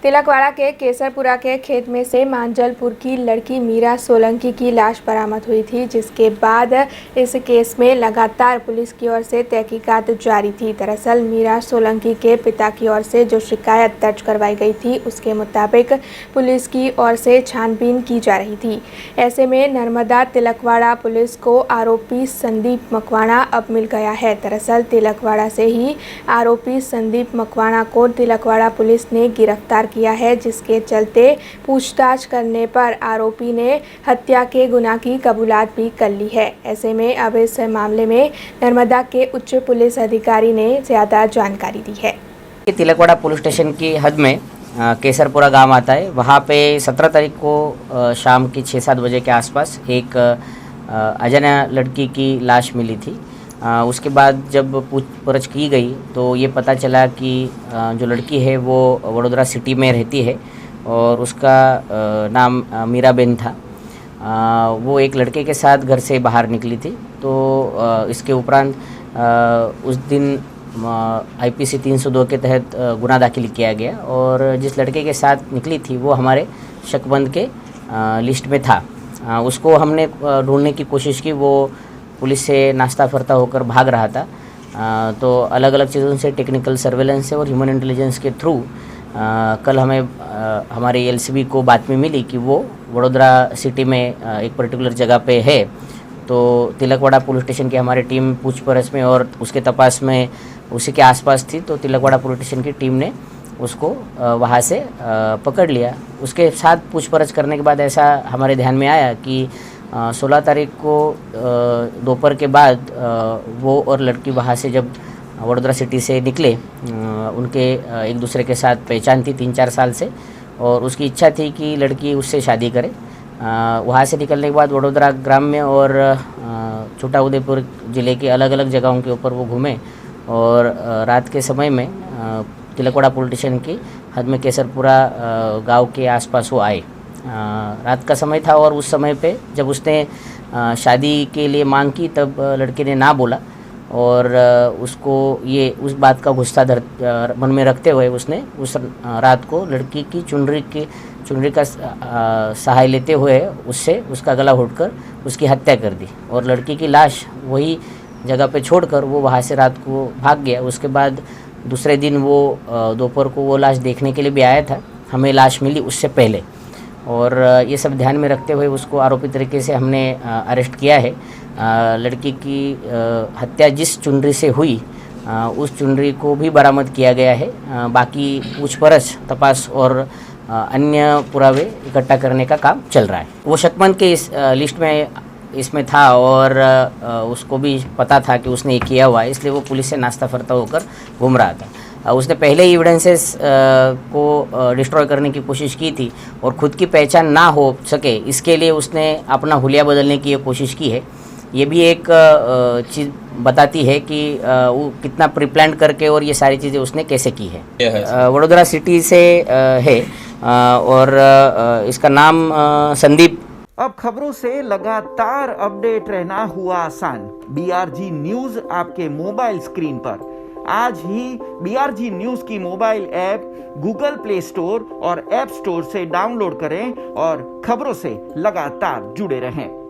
तिलकवाड़ा के केसरपुरा के खेत में से मांजलपुर की लड़की मीरा सोलंकी की लाश बरामद हुई थी, जिसके बाद इस केस में लगातार पुलिस की ओर से तहकीकात जारी थी। दरअसल मीरा सोलंकी के पिता की ओर से जो शिकायत दर्ज करवाई गई थी, उसके मुताबिक पुलिस की ओर से छानबीन की जा रही थी। ऐसे में नर्मदा तिलकवाड़ा पुलिस को आरोपी संदीप मकवाना अब मिल गया है। दरअसल तिलकवाड़ा से ही आरोपी संदीप मकवाना को तिलकवाड़ा पुलिस ने गिरफ्तार किया है, जिसके चलते पूछताछ करने पर आरोपी ने हत्या के गुनाह की कबूलात भी कर ली है। ऐसे में अब इस मामले में नर्मदा के उच्च पुलिस अधिकारी ने ज़्यादा जानकारी दी है। तिलकवाड़ा पुलिस स्टेशन की हद में केसरपुरा गांव आता है। वहाँ पे 17 तारीख को शाम की 6-7 बजे के आसपास एक अजाना लड़की की लाश मिली थी। उसके बाद जब पूछपरछ की गई तो ये पता चला कि जो लड़की है वो वडोदरा सिटी में रहती है और उसका नाम मीराबेन था। वो एक लड़के के साथ घर से बाहर निकली थी। तो इसके उपरांत उस दिन IPC 302 के तहत गुनाह दाखिल किया गया और जिस लड़के के साथ निकली थी वो हमारे शकबंद के लिस्ट में था। उसको हमने ढूंढने की कोशिश की। वो पुलिस से नाश्ता फरता होकर भाग रहा था। तो अलग अलग चीज़ों से, टेक्निकल सर्वेलेंस से और ह्यूमन इंटेलिजेंस के थ्रू कल हमें हमारे LCB को बातमी मिली कि वो वडोदरा सिटी में एक पर्टिकुलर जगह पे है। तो तिलकवाड़ा पुलिस स्टेशन की हमारी टीम पूछपरछ में और उसके तपास में उसी के आसपास थी। तो तिलकवाड़ा पुलिस स्टेशन की टीम ने उसको वहाँ से पकड़ लिया। उसके साथ पूछपरछ करने के बाद ऐसा हमारे ध्यान में आया कि 16 तारीख को दोपहर के बाद वो और लड़की वहाँ से जब वडोदरा सिटी से निकले, उनके एक दूसरे के साथ पहचान थी 3-4 साल से और उसकी इच्छा थी कि लड़की उससे शादी करे। वहाँ से निकलने के बाद वडोदरा ग्राम्य और छोटा उदेपुर ज़िले के अलग अलग जगहों के ऊपर वो घूमे और रात के समय में तिलकवाड़ा पुलिस स्टेशन की हद में केसरपुरा गांव के आसपास वो आए। रात का समय था और उस समय पे जब उसने शादी के लिए मांग की तब लड़के ने ना बोला और उसको ये उस बात का गुस्सा मन में रखते हुए उसने उस रात को लड़की की चुनरी का सहाय लेते हुए उससे उसका गला घोंटकर उसकी हत्या कर दी और लड़की की लाश वही जगह पे छोड़कर वो वहाँ से रात को भाग गया। उसके बाद दूसरे दिन वो दोपहर को वो लाश देखने के लिए भी आया था। हमें लाश मिली उससे पहले और ये सब ध्यान में रखते हुए उसको आरोपी तरीके से हमने अरेस्ट किया है। लड़की की हत्या जिस चुनरी से हुई उस चुनरी को भी बरामद किया गया है। बाकी पूछपरछ, तपास और अन्य पुरावे इकट्ठा करने का काम चल रहा है। वो शकबंद के इस लिस्ट में इसमें था और उसको भी पता था कि उसने ये किया हुआ है, इसलिए वो पुलिस से नाश्ता फरता होकर घूम रहा था। उसने पहले ही एविडेंसेस को डिस्ट्रॉय करने की कोशिश की थी और ख़ुद की पहचान ना हो सके इसके लिए उसने अपना हुलिया बदलने की कोशिश की है। ये भी एक चीज़ बताती है कि वो कितना प्रीप्लान करके और ये सारी चीज़ें उसने कैसे की है। वडोदरा सिटी से है और इसका नाम संदीप। अब खबरों से लगातार अपडेट रहना हुआ आसान। BRG न्यूज आपके मोबाइल स्क्रीन पर। आज ही BRG न्यूज की mobile app Google play store और ऐप स्टोर से डाउनलोड करें और खबरों से लगातार जुड़े रहें।